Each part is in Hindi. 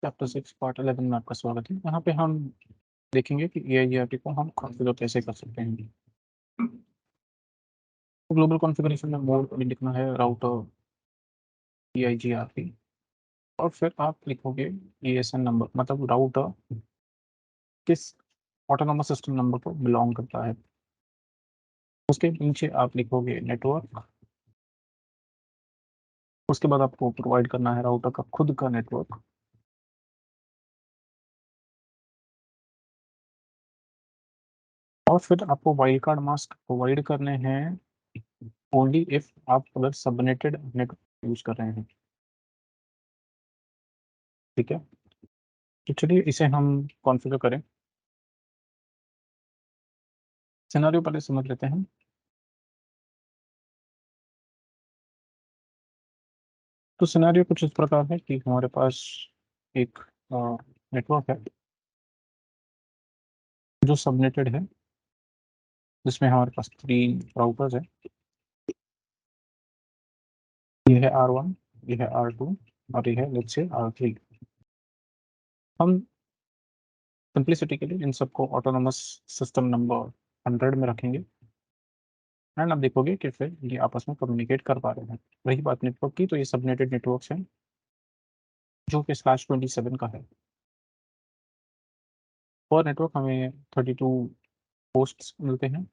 चैप्टर 6 पार्ट 11 में आपका स्वागत है। यहाँ पे हम देखेंगे कि EIGRP को हम कॉन्फ़िगर कैसे कर सकते हैं। तो ग्लोबल कॉन्फ़िगरेशन में मोड में लिखना है राउटर EIGRP और फिर आप लिखोगे ESN नंबर, मतलब राउटर किस ऑटोनोमस सिस्टम नंबर को बिलोंग करता है। उसके नीचे आप लिखोगे नेटवर्क। उसके बाद आपको प्रोवाइड करना है राउटर का खुद का नेटवर्क। और फिर आपको वाइल्ड कार्ड मास्क प्रोवाइड करने हैं ओनली इफ आप अगर सबनेटेड नेटवर्क यूज कर रहे हैं। ठीक है, तो चलिए इसे हम कॉन्फ़िगर करें। सिनेरियो पहले समझ लेते हैं। तो सिनेरियो कुछ इस प्रकार है कि हमारे पास एक नेटवर्क है जो सबनेटेड है, जिसमें हमारे पास 3 राउटर्स है। ये है R1, ये है R2 और ये है लेट्स से R3। हम सिंप्लिसिटी के लिए इन सबको ऑटोनोमस सिस्टम नंबर 100 में रखेंगे एंड आप देखोगे कि फिर ये आपस में कम्युनिकेट कर पा रहे हैं। रही बात नेटवर्क की, तो ये सबनेटेड नेटवर्क्स हैं जो कि /27 का है। पर नेटवर्क हमें 32 होस्ट्स मिलते हैं।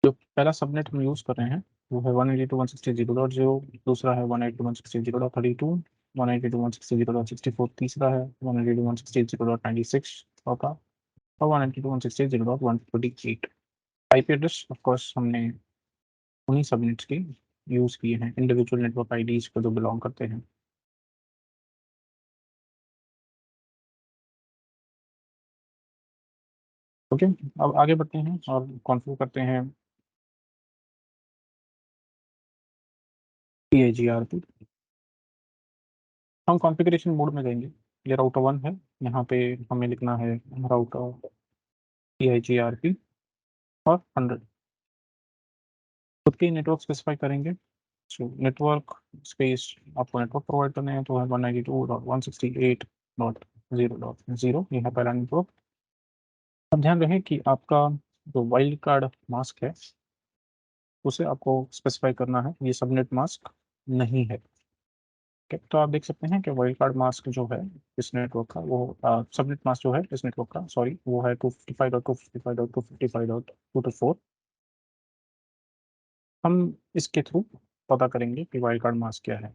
जो पहला सबनेट हम यूज़ कर रहे हैं वो है 192.168.0.0, दूसरा है 192.168.32, 192.168.64, तीसरा है 192.168.96 चौथा, और 192.168.128। आईपी एड्रेस ऑफ कोर्स हमने उन्हीं सबनेट्स के यूज़ किए हैं, इंडिविजुअल नेटवर्क आईडीज को जो बिलोंग करते हैं। ओके, अब आगे बढ़ते हैं और कॉन्फ़िगर करते हैं EIGRP। हम कॉन्फ़िगरेशन मोड में जाएंगे। ये राउटर 1 है, यहाँ पे हमें लिखना है राउटर EIGRP और 100। खुद के नेटवर्क स्पेसिफाई करेंगे। सो नेटवर्क स्पेस आपको नेटवर्क प्रोवाइड करने हैं, तो है 192.168.0.0। ये है पहला नेटवर्क। अब ध्यान रहे कि आपका जो वाइल्ड कार्ड मास्क है उसे आपको स्पेसिफाई करना है, ये सबनेट मास्क नहीं है। तो आप देख सकते हैं कि वाइल्ड कार्ड मास्क जो है इस नेटवर्क का, वो सबनेट मास्क जो है इस नेटवर्क का, सॉरी, वो है 255.255.255.224। हम इसके थ्रू पता करेंगे कि वाइल्ड कार्ड मास्क क्या है।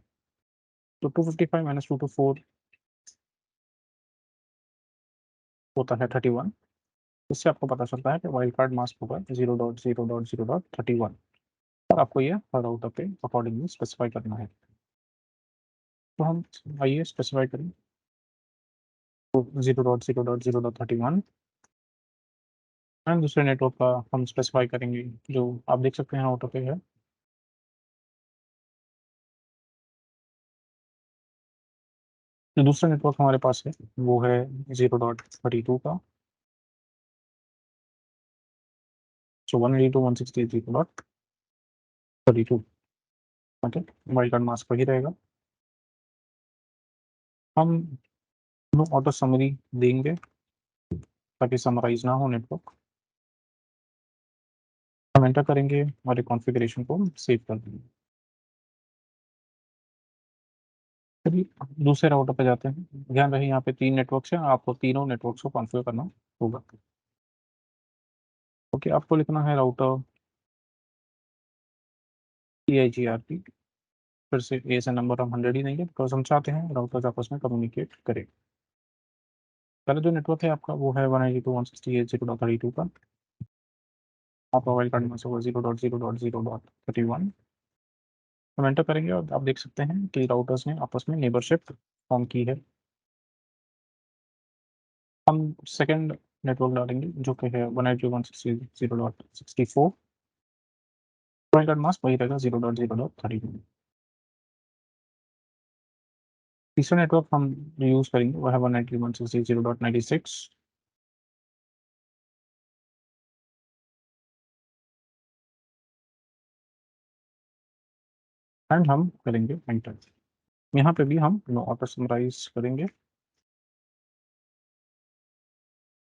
तो 255 माइनस 224 होता है 31। इससे आपको पता चलता है कि वाइल्ड कार्ड मास्क होगा 0.0.0.31 और आपको ये हर राउटर पे अकॉर्डिंगली स्पेसिफाई करना है। तो हम आइए स्पेसिफाई करें। तो 0.0.0.31 एंड दूसरे नेटवर्क का हम स्पेसिफाई करेंगे, जो आप देख सकते हैं राउटर पे है। जो दूसरा नेटवर्क हमारे पास है वो है 0.32 का, सो 192.168.32। ओके, वाइल्ड कार्ड मास्क वही रहेगा। हम नो ऑटो समरी देंगे ताकि समराइज ना हो नेटवर्क। हम एंटर करेंगे हमारे कॉन्फ़िगरेशन को सेव कर देंगे। चलिए दूसरे राउटर पे जाते हैं। ध्यान रहे यहाँ पे 3 नेटवर्क्स हैं, आपको तीनों नेटवर्क्स को कॉन्फ़िगर करना होगा। ओके, आपको लिखना है राउटर EIGRP। फिर से ASN नंबर हम 100 ही देंगे बिकॉज हम चाहते हैं राउटर्स आपस में कम्युनिकेट करें। पहला जो नेटवर्क है आपका वो है 192.168.0.32 का। आपका वाइल्ड कार्ड में से होगा 0.0.0.31। हम एंटर करेंगे और आप देख सकते हैं कि राउटर्स ने आपस में नेबरशिप फॉर्म की है। हम सेकंड नेटवर्क डालेंगे जो कि है 192.168.0.64। वाइल्ड कार्ड मास्क वही रहेगा 0.0.32। तीसरा नेटवर्क हम यूज करेंगे वो है 192.168.0.96 एंड हम करेंगे एंटर। यहाँ पे भी हम नो ऑटो समराइज करेंगे,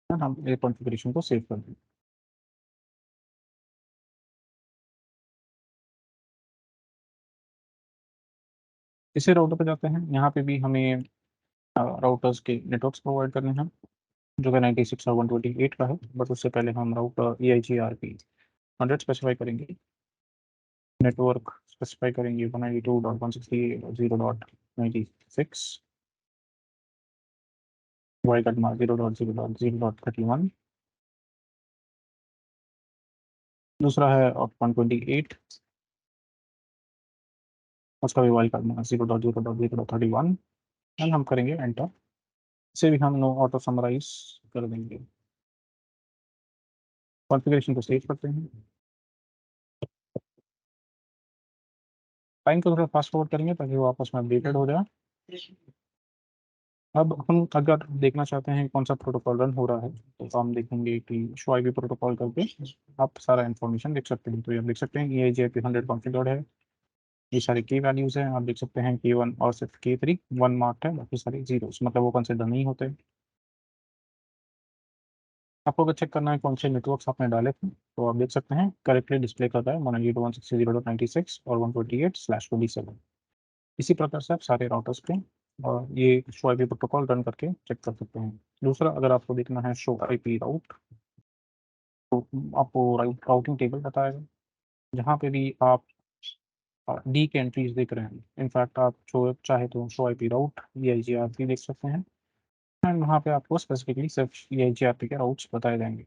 हम ये कॉन्फ़िगरेशन को सेव कर देंगे। इसे राउटर पे जाते हैं, यहाँ पे भी हमें राउटर्स के नेटवर्क्स प्रोवाइड करने हैं, जो कि 96 और 128 का है। बट उससे पहले हम राउटर EIGRP 100 स्पेसिफाई करेंगे, नेटवर्क स्पेसिफाई करेंगे 192.168.0.96, वाई कट मार्क 0.0.0.31, दूसरा है 128, उसका भी वाई कट मार्क 0.0.0.31, एंड हम करेंगे एंटर। इसे भी हम नो ऑटो समराइज कर देंगे। कॉन्फ़िगरेशन को सेव करते हैं, टाइम को थोड़ा फास्ट फॉरवर्ड करेंगे ताकि वो आपस में अपडेटेड हो जाए। अब हम अगर देखना चाहते हैं कौन सा प्रोटोकॉल रन हो रहा है, तो हम देखेंगे कि शो आईपी प्रोटोकॉल करके आप सारा इन्फॉर्मेशन देख सकते हैं। तो ये आप देख सकते हैं EIGRP 100 कॉन्फ़िगर्ड है, ये सारे की वैल्यूज़ हैं। आप देख सकते हैं K1 और सिर्फ K3 1 मार्क्ड है, बाकी सारे जीरोस, मतलब वो कंसिडर नहीं होते। आपको अगर चेक करना है कौन से नेटवर्क्स आपने डाले थे, तो आप देख सकते हैं करेक्टली डिस्प्ले कर रहा है 192.168.0.96 और 128/27। इसी प्रकार से आप सारे राउटर्स पे और ये शो आईपी प्रोटोकॉल रन करके चेक कर सकते हैं। दूसरा, अगर आपको देखना है शो आईपी राउट, तो आपको राउटिंग टेबल बताएगा, जहाँ पे भी आप डी के एंट्रीज देख रहे हैं। इनफैक्ट आप जो चाहे तो शो आईपी राउट EIGRP देख सकते हैं, एंड वहाँ पे आपको स्पेसिफिकली सिर्फ EIGRP के राउट्स बताए जाएंगे।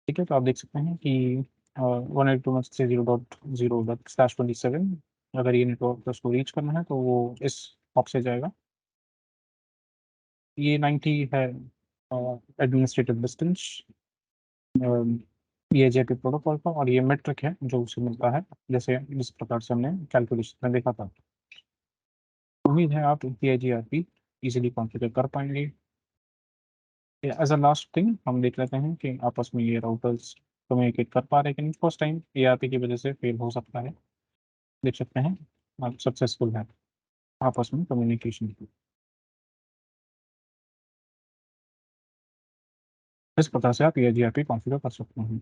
ठीक है, तो आप देख सकते हैं कि 192.168.0.0/27, अगर ये नेटवर्क उसको रीच करना है तो वो इस हॉप से जाएगा। ये 90 है एडमिनिस्ट्रेटिव डिस्टेंस EIGRP प्रोटोकॉल का, और ये मेट्रिक है जो उसे मिलता है, जैसे जिस प्रकार से हमने कैलकुलेशन में देखा था। उम्मीद है आप EIGRP इजीली कॉन्फ़िगर कर पाएंगे। एज अ लास्ट थिंग हम देख लेते हैं कि आपस में ये राउटर्स कम्युनिकेट कर पा रहे हैं कि नहीं। फर्स्ट टाइम ARP की वजह से फेल हो सकता है, देख सकते हैं आप सक्सेसफुल है आपस में कम्युनिकेशन। इस प्रकार से आप EIGRP कॉन्फ़िगर कर सकते हैं।